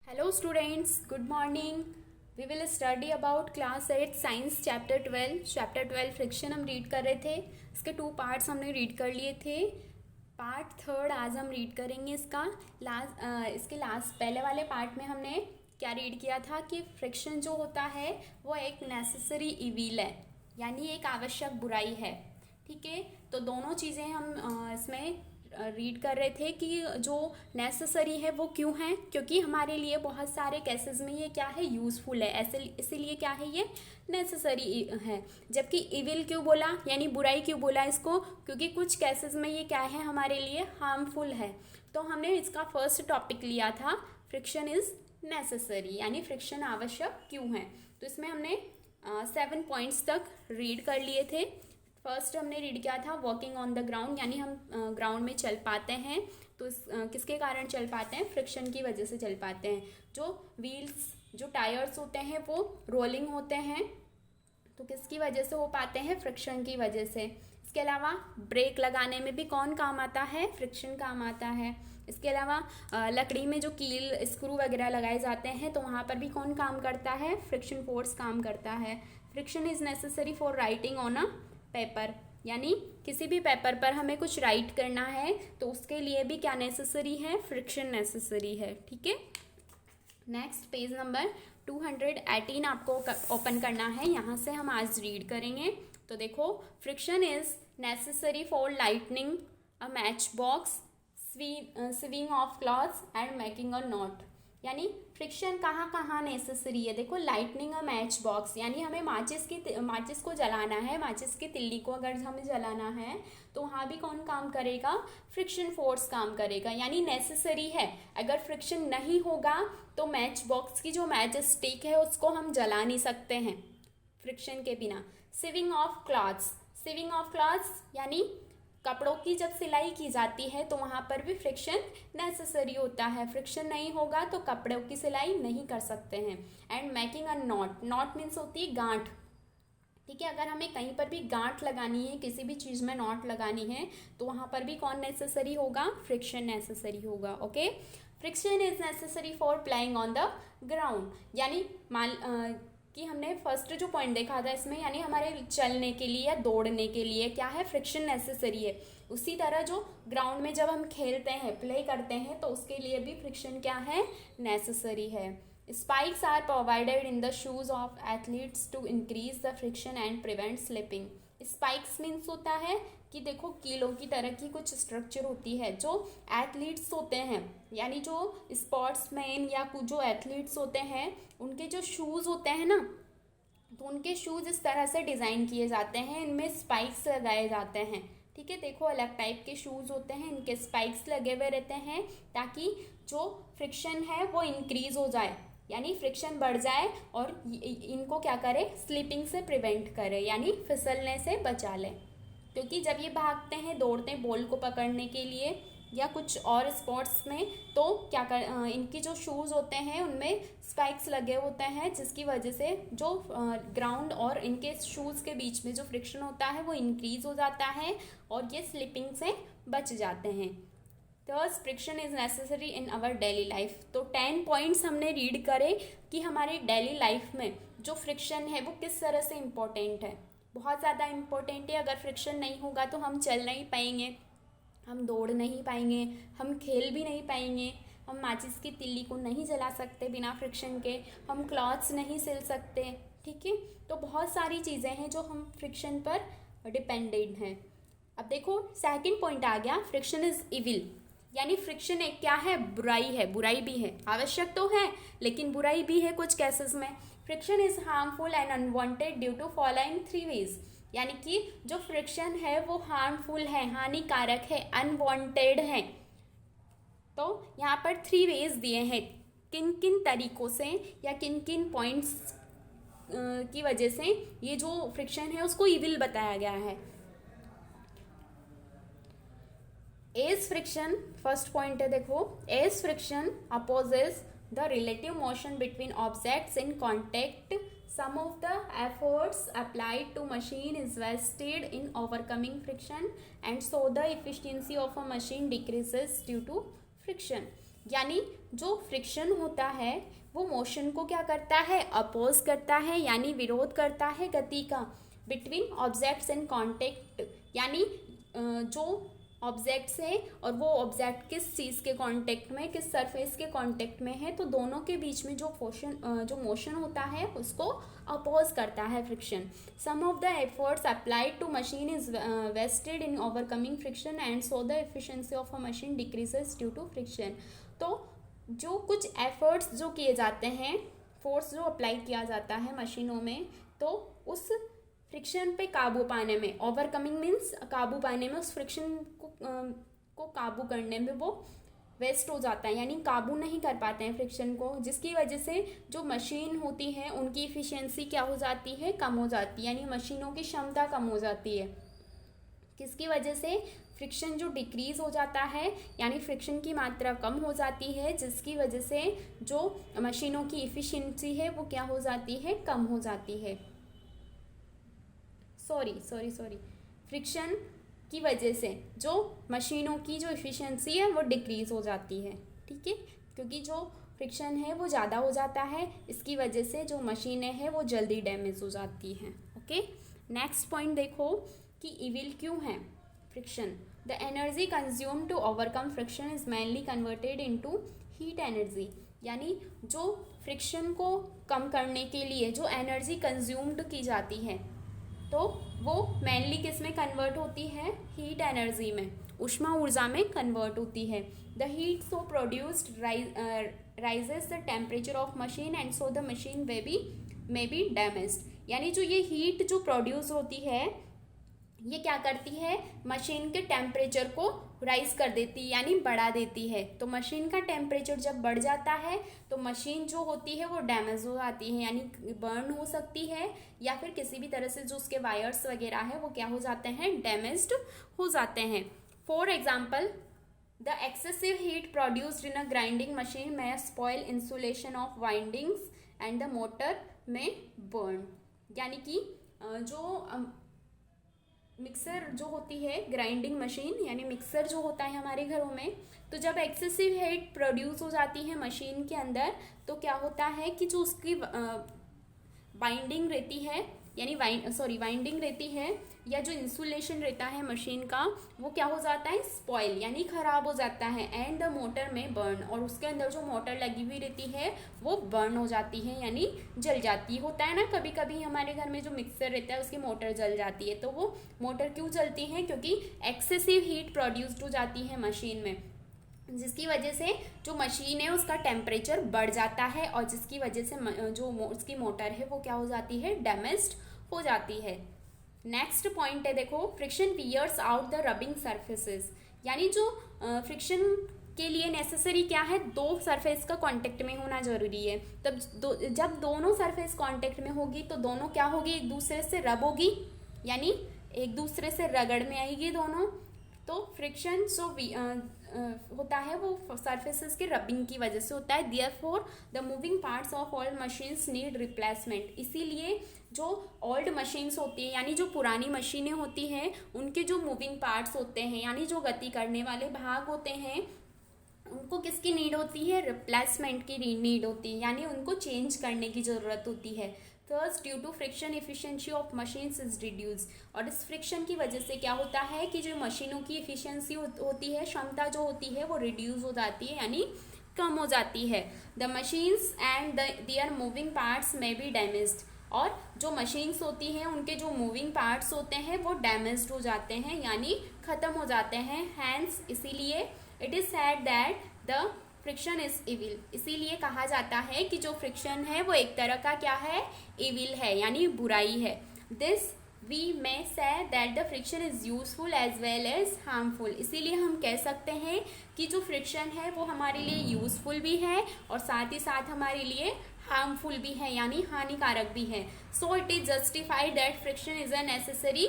Hello students, good morning. We will study about class 8 science chapter 12. Chapter 12 friction हम read कर रहे थे. इसके 2 पार्ट्स हमने रीड कर लिए थे. पार्ट 3 आज हम रीड करेंगे इसका. इसके लास्ट पहले वाले पार्ट में हमने क्या रीड किया था कि फ्रिक्शन जो होता है वो एक नेसेसरी इविल है, यानी एक आवश्यक बुराई है. ठीक है, तो दोनों चीज़ें हम इसमें रीड कर रहे थे कि जो नेसेसरी है वो क्यों है, क्योंकि हमारे लिए बहुत सारे केसेस में ये क्या है, यूज़फुल है. ऐसे इसीलिए क्या है, ये नेसेसरी है. जबकि इविल क्यों बोला, यानी बुराई क्यों बोला इसको, क्योंकि कुछ केसेस में ये क्या है, हमारे लिए हार्मफुल है. तो हमने इसका फर्स्ट टॉपिक लिया था फ्रिक्शन इज़ नेसेसरी, यानी फ्रिक्शन आवश्यक क्यों है. तो इसमें हमने 7 पॉइंट्स तक रीड कर लिए थे. फर्स्ट हमने रीड किया था वॉकिंग ऑन द ग्राउंड, यानी हम ग्राउंड में चल पाते हैं तो किसके कारण चल पाते हैं, फ्रिक्शन की वजह से चल पाते हैं. जो व्हील्स, जो टायर्स होते हैं वो रोलिंग होते हैं तो किसकी वजह से हो पाते हैं, फ्रिक्शन की वजह से. इसके अलावा ब्रेक लगाने में भी कौन काम आता है, फ्रिक्शन काम आता है. इसके अलावा लकड़ी में जो कील स्क्रू वगैरह लगाए जाते हैं तो वहाँ पर भी कौन काम करता है, फ्रिक्शन फोर्स काम करता है. Friction is necessary for writing on a paper, यानी किसी भी पेपर पर हमें कुछ राइट करना है तो उसके लिए भी क्या नेसेसरी है, फ्रिक्शन नेसेसरी है. ठीक है, नेक्स्ट पेज नंबर 218 आपको ओपन करना है. यहाँ से हम आज रीड करेंगे. तो देखो, friction is necessary for lightning a match box, swing of clothes and making a not. यानी फ्रिक्शन कहाँ कहाँ नेसेसरी है. देखो, लाइटनिंग अ मैच बॉक्स, यानी हमें माचिस को जलाना है, माचिस की तिल्ली को अगर हमें जलाना है तो वहाँ भी कौन काम करेगा, फ्रिक्शन फोर्स काम करेगा, यानी नेसेसरी है. अगर फ्रिक्शन नहीं होगा तो मैच बॉक्स की जो मैच स्टिक है उसको हम जला नहीं सकते हैं फ्रिक्शन के बिना. Sewing of clothes, sewing of clothes यानी कपड़ों की जब सिलाई की जाती है तो वहाँ पर भी फ्रिक्शन नेसेसरी होता है. फ्रिक्शन नहीं होगा तो कपड़ों की सिलाई नहीं कर सकते हैं. And making a not, not means होती है गांठ. ठीक है, अगर हमें कहीं पर भी गांठ लगानी है, किसी भी चीज़ में नॉट लगानी है तो वहाँ पर भी कौन नेसेसरी होगा, फ्रिक्शन नेसेसरी होगा. Okay, friction is necessary for playing on the ground, यानी कि हमने फर्स्ट जो पॉइंट देखा था इसमें, यानी हमारे चलने के लिए या दौड़ने के लिए क्या है, फ्रिक्शन नेसेसरी है. उसी तरह जो ग्राउंड में जब हम खेलते हैं, प्ले करते हैं तो उसके लिए भी फ्रिक्शन क्या है, नेसेसरी है. Spikes are provided in the shoes of athletes to increase the friction and prevent slipping. Spikes means होता है कि देखो, कीलों की तरह की कुछ स्ट्रक्चर होती है जो एथलीट्स होते हैं, यानी जो स्पोर्ट्समैन या कुछ जो एथलीट्स होते हैं उनके जो शूज़ होते हैं ना, तो उनके शूज़ इस तरह से डिज़ाइन किए जाते हैं, इनमें स्पाइक्स लगाए जाते हैं. ठीक है, देखो अलग टाइप के शूज़ होते हैं, इनके स्पाइक्स लगे हुए रहते हैं ताकि जो फ्रिक्शन है वो इंक्रीज़ हो जाए, यानी फ्रिक्शन बढ़ जाए और इनको क्या करे, स्लिपिंग से प्रिवेंट करे, यानी फिसलने से बचा ले. क्योंकि जब ये भागते हैं, दौड़ते हैं बॉल को पकड़ने के लिए या कुछ और स्पोर्ट्स में, तो क्या कर इनकी जो शूज़ होते हैं उनमें स्पाइक्स लगे होते हैं, जिसकी वजह से जो ग्राउंड और इनके शूज़ के बीच में जो फ्रिक्शन होता है वो इंक्रीज़ हो जाता है और ये स्लिपिंग से बच जाते हैं. Third, friction is necessary in our daily life. तो 10 पॉइंट्स हमने रीड करे कि हमारी डेली लाइफ में जो फ्रिक्शन है वो किस तरह से इम्पोर्टेंट है. बहुत ज़्यादा इम्पोर्टेंट है. अगर फ्रिक्शन नहीं होगा तो हम चल नहीं पाएंगे, हम दौड़ नहीं पाएंगे, हम खेल भी नहीं पाएंगे, हम माचिस की तिल्ली को नहीं जला सकते बिना फ्रिक्शन के, हम क्लॉथ्स नहीं सिल सकते. ठीक है, तो बहुत सारी चीज़ें हैं जो हम फ्रिक्शन पर डिपेंडेंट हैं. अब देखो, सेकंड पॉइंट आ गया, फ्रिक्शन इज़ इविल, यानी फ्रिक्शन एक क्या है, बुराई है. बुराई भी है, आवश्यक तो है लेकिन बुराई भी है कुछ केसेस में. Friction is harmful and unwanted due to following 3 ways, यानी कि जो फ्रिक्शन है वो हार्मफुल है, हानिकारक है, अनवांटेड है. तो यहाँ पर 3 वेज दिए हैं, किन किन तरीकों से या किन किन पॉइंट्स की वजह से ये जो फ्रिक्शन है उसको इविल बताया गया है. एज फ्रिक्शन, फर्स्ट पॉइंट है देखो, as friction opposes the relative motion between objects in contact. Some of the efforts applied to machine is wasted in overcoming friction and so the efficiency of a machine decreases due to friction. यानी जो friction होता है वो motion को क्या करता है, oppose करता है, यानी विरोध करता है गति का, बिटवीन ऑब्जेक्ट्स इन कॉन्टेक्ट, यानी जो ऑब्जेक्ट्स है और वो ऑब्जेक्ट किस चीज़ के कांटेक्ट में, किस सरफेस के कांटेक्ट में है, तो दोनों के बीच में जो मोशन होता है उसको अपोज करता है friction. Some of the efforts applied to machine is wasted in overcoming friction and so the efficiency of a machine decreases due to friction. तो जो कुछ एफर्ट्स जो किए जाते हैं, फोर्स जो अप्लाई किया जाता है मशीनों में, तो उस फ्रिक्शन पे काबू पाने में, ओवरकमिंग मीन्स काबू पाने में, उस फ्रिक्शन को काबू करने में वो वेस्ट हो जाता है, यानी काबू नहीं कर पाते हैं फ्रिक्शन को, जिसकी वजह से जो मशीन होती है उनकी इफिशिएंसी क्या हो जाती है, कम हो जाती है, यानी मशीनों की क्षमता कम हो जाती है. किसकी वजह से, फ्रिक्शन जो डिक्रीज हो जाता है, यानी फ्रिक्शन की मात्रा कम हो जाती है, जिसकी वजह से जो मशीनों की इफिशिएंसी है वो क्या हो जाती है, कम हो जाती है. सॉरी फ्रिक्शन की वजह से जो मशीनों की जो इफिशिएंसी है वो डिक्रीज हो जाती है. ठीक है, क्योंकि जो फ्रिक्शन है वो ज़्यादा हो जाता है, इसकी वजह से जो मशीनें हैं वो जल्दी डैमेज हो जाती हैं. ओके, नेक्स्ट पॉइंट देखो कि इविल क्यों है friction. The energy consume to overcome friction is mainly converted into heat energy, यानी जो फ्रिक्शन को कम करने के लिए जो एनर्जी कंज्यूम्ड की जाती है, तो वो मेनली किस में कन्वर्ट होती है, हीट एनर्जी में, ऊष्मा ऊर्जा में कन्वर्ट होती है. The heat so produced rises the temperature of machine and so the machine may be damaged, यानी जो ये हीट जो प्रोड्यूस होती है ये क्या करती है, मशीन के टेम्परेचर को राइज कर देती है, यानी बढ़ा देती है. तो मशीन का टेम्परेचर जब बढ़ जाता है तो मशीन जो होती है वो डैमेज हो जाती है, यानी बर्न हो सकती है, या फिर किसी भी तरह से जो उसके वायर्स वगैरह है वो क्या हो जाते हैं, डैमेज्ड हो जाते हैं. For example, the excessive heat produced in a grinding machine में spoil insulation of windings and the motor में बर्न, यानी कि जो मिक्सर जो होती है, ग्राइंडिंग मशीन यानी मिक्सर जो होता है हमारे घरों में, तो जब एक्सेसिव हीट प्रोड्यूस हो जाती है मशीन के अंदर, तो क्या होता है कि जो उसकी बाइंडिंग रहती है, यानी वाइंडिंग रहती है, या जो इंसुलेशन रहता है मशीन का, वो क्या हो जाता है, स्पॉइल यानी खराब हो जाता है. एंड द मोटर में बर्न, और उसके अंदर जो मोटर लगी हुई रहती है वो बर्न हो जाती है, यानी जल जाती होता है ना. कभी कभी हमारे घर में जो मिक्सर रहता है उसकी मोटर जल जाती है, तो वो मोटर क्यों जलती है, क्योंकि एक्सेसिव हीट प्रोड्यूस्ड हो जाती है मशीन में, जिसकी वजह से जो मशीन है उसका टेम्परेचर बढ़ जाता है, और जिसकी वजह से जो उसकी मोटर है वो क्या हो जाती है, डैमेज्ड हो जाती है. नेक्स्ट पॉइंट है देखो, friction wears out the rubbing surfaces, यानी जो फ्रिक्शन के लिए नेसेसरी क्या है, दो सरफेस का कांटेक्ट में होना जरूरी है. जब दोनों सरफेस कांटेक्ट में होगी तो दोनों क्या होगी, एक दूसरे से रब होगी, यानी एक दूसरे से रगड़ में आएगी दोनों. तो फ्रिक्शन जो होता है वो सरफेसेस के रबिंग की वजह से होता है. Therefore the moving parts of all machines need replacement, इसीलिए जो ओल्ड मशीन्स होती हैं, यानी जो पुरानी मशीनें होती हैं, उनके जो मूविंग पार्ट्स होते हैं, यानी जो गति करने वाले भाग होते हैं, उनको किसकी नीड होती है, रिप्लेसमेंट की नीड होती है, यानी उनको चेंज करने की ज़रूरत होती है. Third, due to friction efficiency of machines is reduce, और इस फ्रिक्शन की वजह से क्या होता है कि जो मशीनों की एफिशिएंसी होती है, क्षमता जो होती है वो रिड्यूस हो जाती है, यानी कम हो जाती है. The machines and their moving parts में बी डैमेज्ड, और जो मशीन्स होती हैं उनके जो मूविंग पार्ट्स होते हैं वो डैमेज्ड हो जाते हैं, यानी ख़त्म हो जाते हैं. हैंस इसीलिए it is said that the friction is evil, इसीलिए कहा जाता है कि जो फ्रिक्शन है वो एक तरह का क्या है, इविल है, यानी बुराई है. This we may say that the friction is useful as well as harmful, इसीलिए हम कह सकते हैं कि जो फ्रिक्शन है वो हमारे लिए यूजफुल भी है और साथ ही साथ हमारे लिए हार्मफुल भी है, यानी हानिकारक भी है. So it is justified that friction is a necessary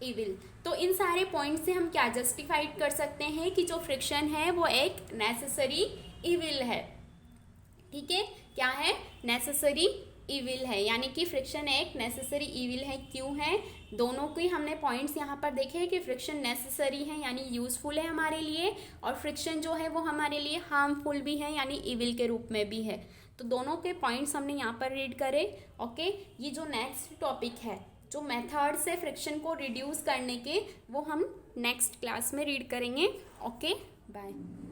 evil. तो इन सारे पॉइंट से हम क्या जस्टिफाइड कर सकते हैं कि जो फ्रिक्शन है वो एक नेसेसरी इविल है. ठीक है, क्या है, नेसेसरी इविल है, यानी कि फ्रिक्शन एक नेसेसरी इविल है। क्यों है? दोनों की हमने पॉइंट्स यहाँ पर देखे हैं कि फ्रिक्शन नेसेसरी है यानी यूजफुल है हमारे लिए, और फ्रिक्शन जो है वो हमारे लिए हार्मफुल भी है यानी इविल के रूप में भी है। तो दोनों के पॉइंट्स हमने यहाँ पर रीड करे। ओके, ये जो नेक्स्ट टॉपिक है, जो मेथड्स है फ्रिक्शन को रिड्यूस करने के, वो हम नेक्स्ट क्लास में रीड करेंगे। Okay, bye.